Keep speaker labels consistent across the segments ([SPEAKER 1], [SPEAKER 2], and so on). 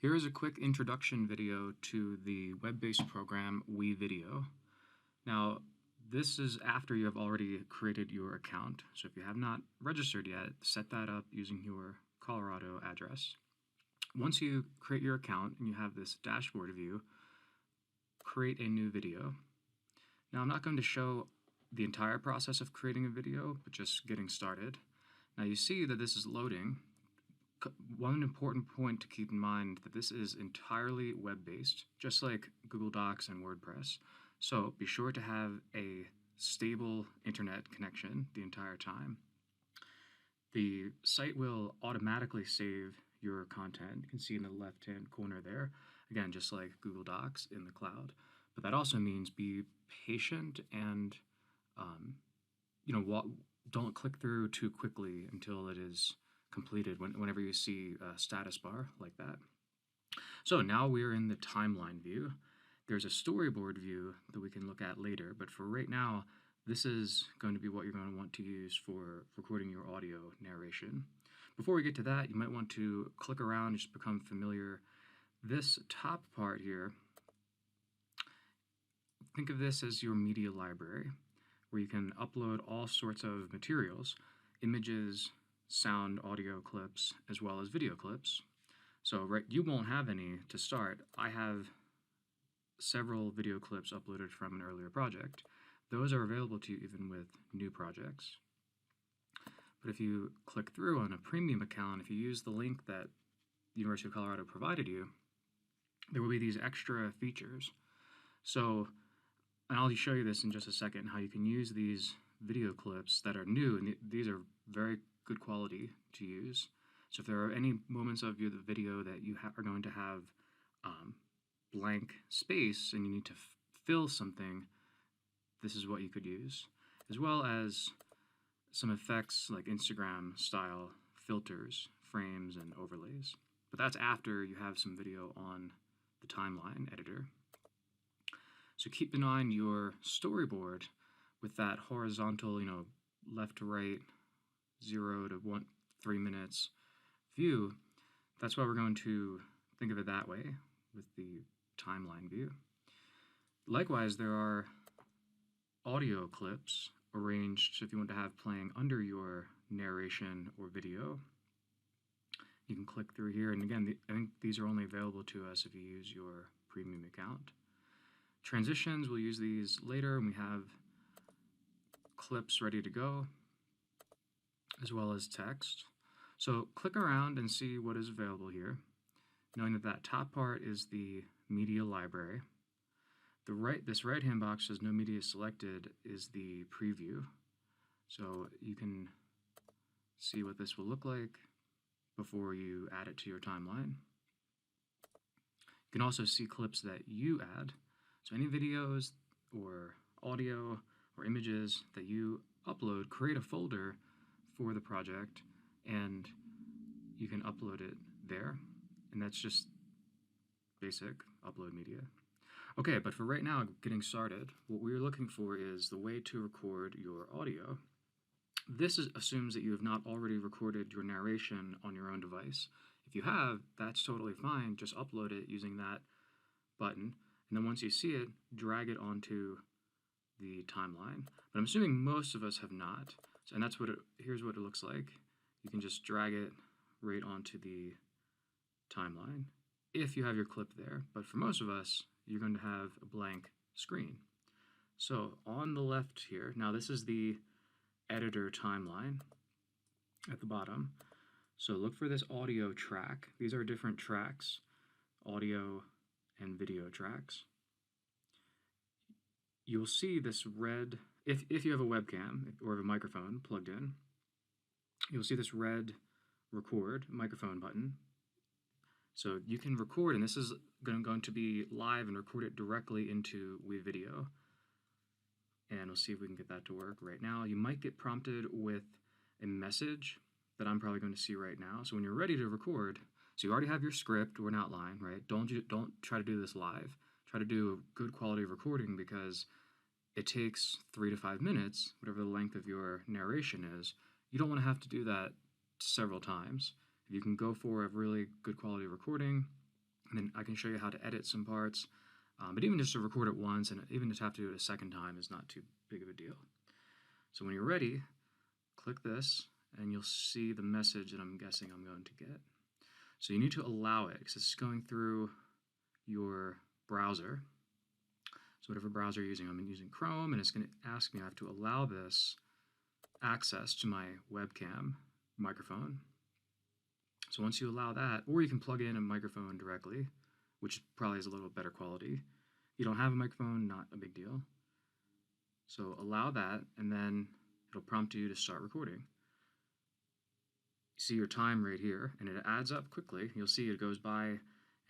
[SPEAKER 1] Here is a quick introduction video to the web-based program WeVideo. Now, this is after you have already created your account. So if you have not registered yet, set that up using your Colorado address. Once you create your account and you have this dashboard view, create a new video. Now, I'm not going to show the entire process of creating a video, but just getting started. Now, you see that this is loading. One important point to keep in mind that this is entirely web-based, just like Google Docs and WordPress. So be sure to have a stable internet connection the entire time. The site will automatically save your content. You can see in the left-hand corner there, again, just like Google Docs in the cloud. But that also means be patient and don't click through too quickly until it is completed whenever you see a status bar like that. So now we're in the timeline view. There's a storyboard view that we can look at later, but for right now, this is going to be what you're going to want to use for recording your audio narration. Before we get to that, you might want to click around and just become familiar. This top part here, think of this as your media library, where you can upload all sorts of materials, images, sound, audio clips, as well as video clips. So you won't have any to start. I have several video clips uploaded from an earlier project. Those are available to you even with new projects. But if you click through on a premium account, if you use the link that the University of Colorado provided you, there will be these extra features. So, and I'll show you this in just a second, how you can use these video clips that are new, and these are very good quality to use. So if there are any moments of the video that you are going to have blank space and you need to fill something, this is what you could use, as well as some effects like Instagram style filters, frames, and overlays. But that's after you have some video on the timeline editor. So keep in mind your storyboard with that horizontal, left to right, 0 to 3 minutes view. That's why we're going to think of it that way with the timeline view. Likewise, there are audio clips arranged, so if you want to have playing under your narration or video, you can click through here. And again, I think these are only available to us if you use your premium account. Transitions, we'll use these later, and we have clips ready to go, as well as text. So click around and see what is available here, knowing that that top part is the media library. This right-hand box says no media selected is the preview. So you can see what this will look like before you add it to your timeline. You can also see clips that you add. So any videos or audio or images that you upload, create a folder for the project and you can upload it there. And that's just basic upload media. Okay, but for right now, getting started, what we're looking for is the way to record your audio. This assumes that you have not already recorded your narration on your own device. If you have, that's totally fine. Just upload it using that button. And then once you see it, drag it onto the timeline. But I'm assuming most of us have not. And that's here's what it looks like. You can just drag it right onto the timeline if you have your clip there. But for most of us, you're going to have a blank screen. So on the left here, now this is the editor timeline at the bottom. So look for this audio track. These are different tracks, audio and video tracks. You'll see this red, if you have a webcam or a microphone plugged in, you'll see this red record microphone button. So you can record, and this is going to be live and record it directly into WeVideo. And we'll see if we can get that to work right now. You might get prompted with a message that I'm probably going to see right now. So when you're ready to record, so you already have your script or an outline, right? Don't try to do this live. Try to do a good quality recording because it takes 3 to 5 minutes, whatever the length of your narration is. You don't want to have to do that several times. If you can go for a really good quality recording, And then I can show you how to edit some parts. But even just to record it once and even to have to do it a second time is not too big of a deal. So when you're ready, click this and you'll see the message that I'm guessing I'm going to get. So you need to allow it because it's going through your browser. So whatever browser you're using, I'm using Chrome, and it's going to ask me I have to allow this access to my webcam microphone. So once you allow that, or you can plug in a microphone directly, which probably is a little better quality. You don't have a microphone, not a big deal. So allow that, and then it'll prompt you to start recording. You see your time right here, and it adds up quickly. You'll see it goes by,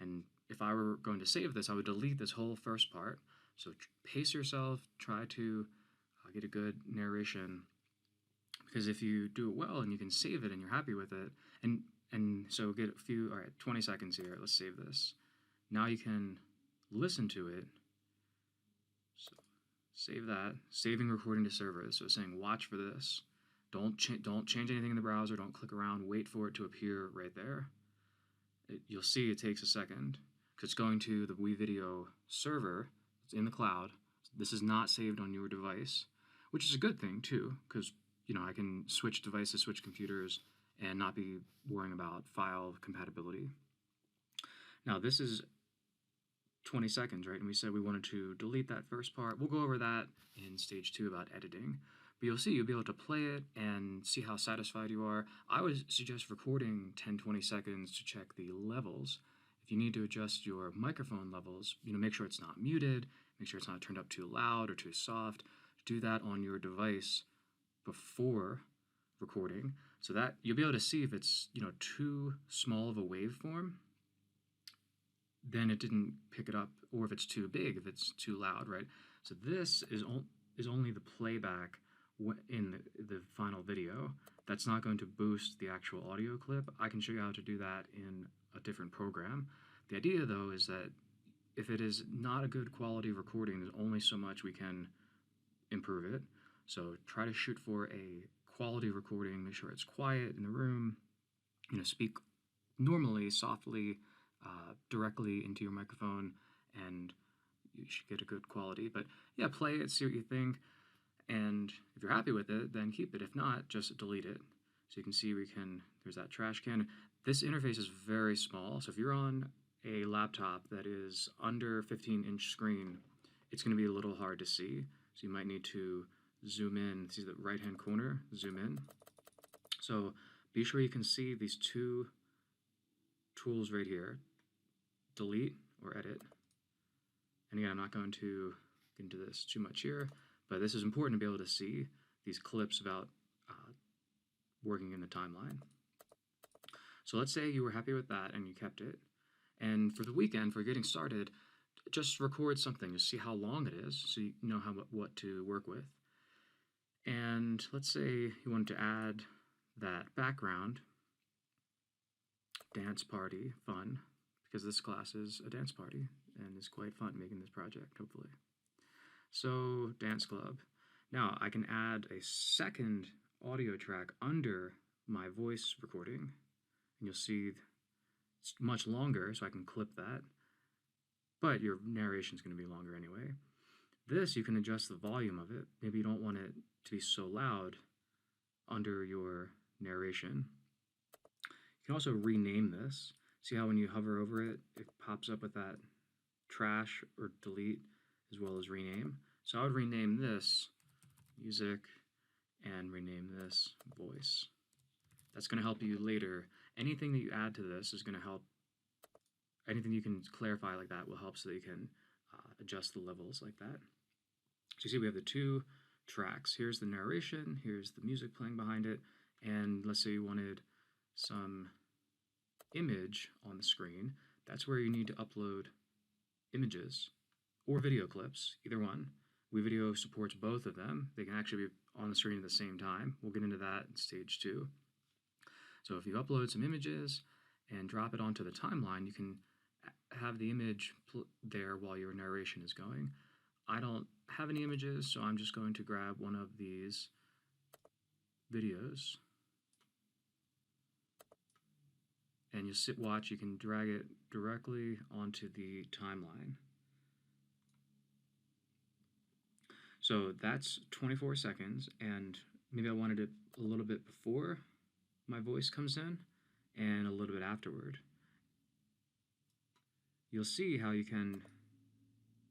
[SPEAKER 1] and if I were going to save this, I would delete this whole first part. So pace yourself, try to get a good narration, because if you do it well and you can save it and you're happy with it, and so get a few, all right, 20 seconds here, let's save this. Now you can listen to it. So save that, saving recording to server. So it's saying watch for this. Don't change anything in the browser, don't click around, wait for it to appear right there. You'll see it takes a second because it's going to the WeVideo server. It's in the cloud. This is not saved on your device, which is a good thing too, because I can switch devices, switch computers, and not be worrying about file compatibility. Now this is 20 seconds, right? And we said we wanted to delete that first part. We'll go over that in stage 2 about editing. But you'll be able to play it and see how satisfied you are. I would suggest recording 10-20 seconds to check the levels. If you need to adjust your microphone levels, make sure it's not muted, make sure it's not turned up too loud or too soft. Do that on your device before recording, so that you'll be able to see if it's too small of a waveform, then it didn't pick it up, or if it's too big, if it's too loud, right? So this is only the playback in the final video. That's not going to boost the actual audio clip. I can show you how to do that in a different program. The idea though is that if it is not a good quality recording, there's only so much we can improve it. So try to shoot for a quality recording, make sure it's quiet in the room, speak normally, softly, directly into your microphone, and you should get a good quality. But yeah, play it, see what you think, and if you're happy with it, then keep it. If not, just delete it. So you can see there's that trash can. This interface is very small, so if you're on a laptop that is under 15-inch screen, it's going to be a little hard to see. So you might need to zoom in, see the right-hand corner, zoom in. So be sure you can see these two tools right here, delete or edit. And again, I'm not going to get into this too much here, but this is important to be able to see these clips about working in the timeline. So let's say you were happy with that and you kept it. And for the weekend, for getting started, just record something to see how long it is so you know what to work with. And let's say you wanted to add that background, dance party, fun, because this class is a dance party and it's quite fun making this project, hopefully. So dance club. Now I can add a second audio track under my voice recording, and you'll see it's much longer, so I can clip that, but your narration is going to be longer anyway. This, you can adjust the volume of it. Maybe you don't want it to be so loud under your narration. You can also rename this. See how when you hover over it, it pops up with that trash or delete as well as rename. So I would rename this music and rename this voice. That's going to help you later. Anything that you add to this is going to help. Anything you can clarify like that will help so that you can adjust the levels like that. So you see we have the two tracks. Here's the narration, here's the music playing behind it, and let's say you wanted some image on the screen. That's where you need to upload images or video clips, either one. WeVideo supports both of them. They can actually be on the screen at the same time. We'll get into that in stage 2. So if you upload some images and drop it onto the timeline, you can have the image there while your narration is going. I don't have any images, so I'm just going to grab one of these videos. and you'll watch, you can drag it directly onto the timeline. So that's 24 seconds, and maybe I wanted it a little bit before my voice comes in and a little bit afterward. You'll see how you can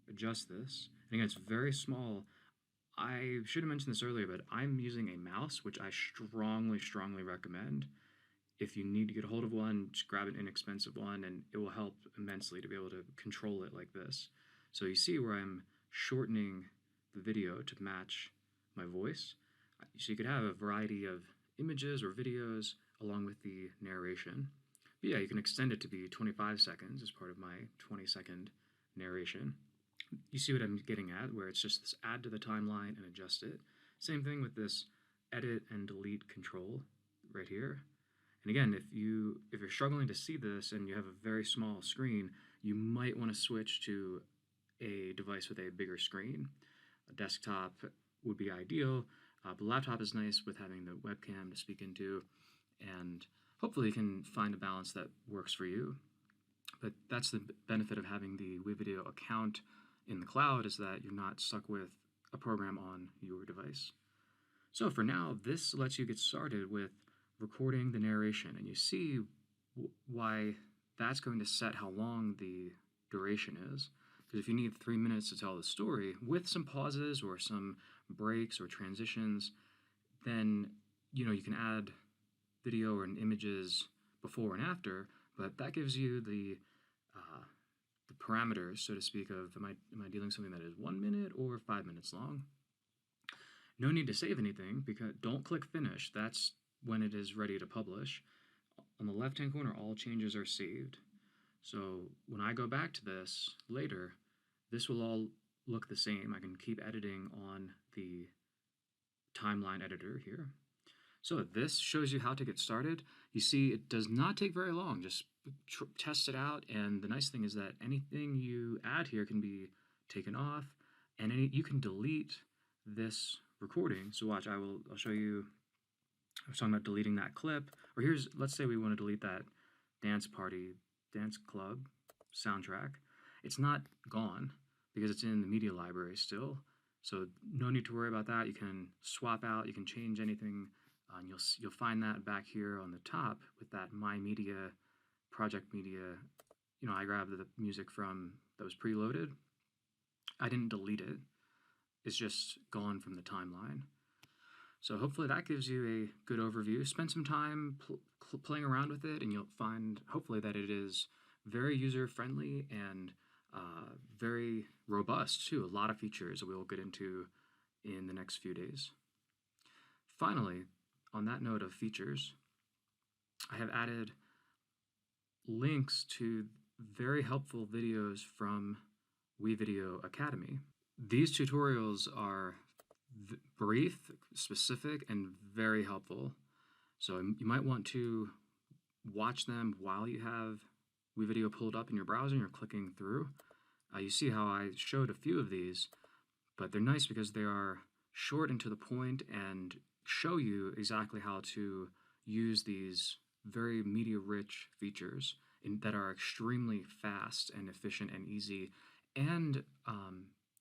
[SPEAKER 1] adjust this. And again, it's very small. I should have mentioned this earlier, but I'm using a mouse, which I strongly recommend. If you need to get a hold of one, just grab an inexpensive one, and it will help immensely to be able to control it like this. So you see where I'm shortening the video to match my voice. So you could have a variety of images or videos along with the narration. But yeah, you can extend it to be 25 seconds as part of my 20-second narration. You see what I'm getting at, where it's just this add to the timeline and adjust it. Same thing with this edit and delete control right here. And again, if you're struggling to see this and you have a very small screen, you might want to switch to a device with a bigger screen. A desktop would be ideal, but laptop is nice with having the webcam to speak into, and hopefully you can find a balance that works for you. But that's the benefit of having the WeVideo account in the cloud, is that you're not stuck with a program on your device. So for now, this lets you get started with recording the narration, and you see why that's going to set how long the duration is. Because if you need 3 minutes to tell the story with some pauses or some breaks or transitions, then you can add video and images before and after, but that gives you the parameters, so to speak, of am I dealing something that is 1 minute or 5 minutes long. No need to save anything, because don't click finish. That's when it is ready to publish. On the left-hand corner, all changes are saved. So when I go back to this later, this will all look the same. I can keep editing on the timeline editor here. So this shows you how to get started. You see, it does not take very long. Just test it out, and the nice thing is that anything you add here can be taken off, and you can delete this recording. So watch, I'll show you. I was talking about deleting that clip, or let's say we want to delete that dance club soundtrack. It's not gone because it's in the media library still, so no need to worry about that. You can swap out, you can change anything, and you'll find that back here on the top with that My Media, Project Media. I grabbed the music that was preloaded. I didn't delete it. It's just gone from the timeline. So hopefully that gives you a good overview. Spend some time playing around with it, and you'll find hopefully that it is very user-friendly and very robust too. A lot of features that we'll get into in the next few days. Finally, on that note of features, I have added links to very helpful videos from WeVideo Academy. These tutorials are brief, specific, and very helpful. So you might want to watch them while you have WeVideo pulled up in your browser and you're clicking through. You see how I showed a few of these, but they're nice because they are short and to the point and show you exactly how to use these very media-rich features that are extremely fast and efficient and easy, and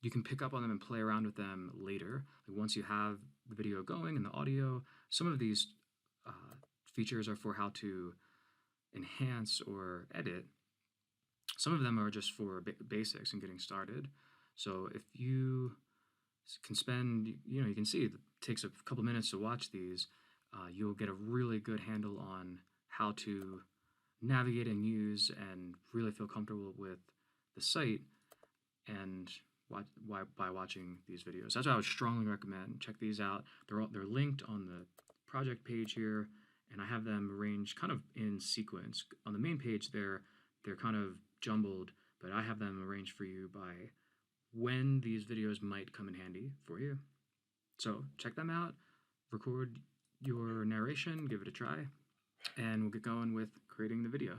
[SPEAKER 1] you can pick up on them and play around with them later. Like once you have the video going and the audio, some of these features are for how to enhance or edit. Some of them are just for basics and getting started. So if you can spend, you can see it takes a couple minutes to watch these, you'll get a really good handle on how to navigate and use and really feel comfortable with the site and by watching these videos. That's what I would strongly recommend. Check these out. They're linked on the project page here, and I have them arranged kind of in sequence. On the main page they're kind of jumbled, but I have them arranged for you by when these videos might come in handy for you. So check them out, record your narration, give it a try, and we'll get going with creating the video.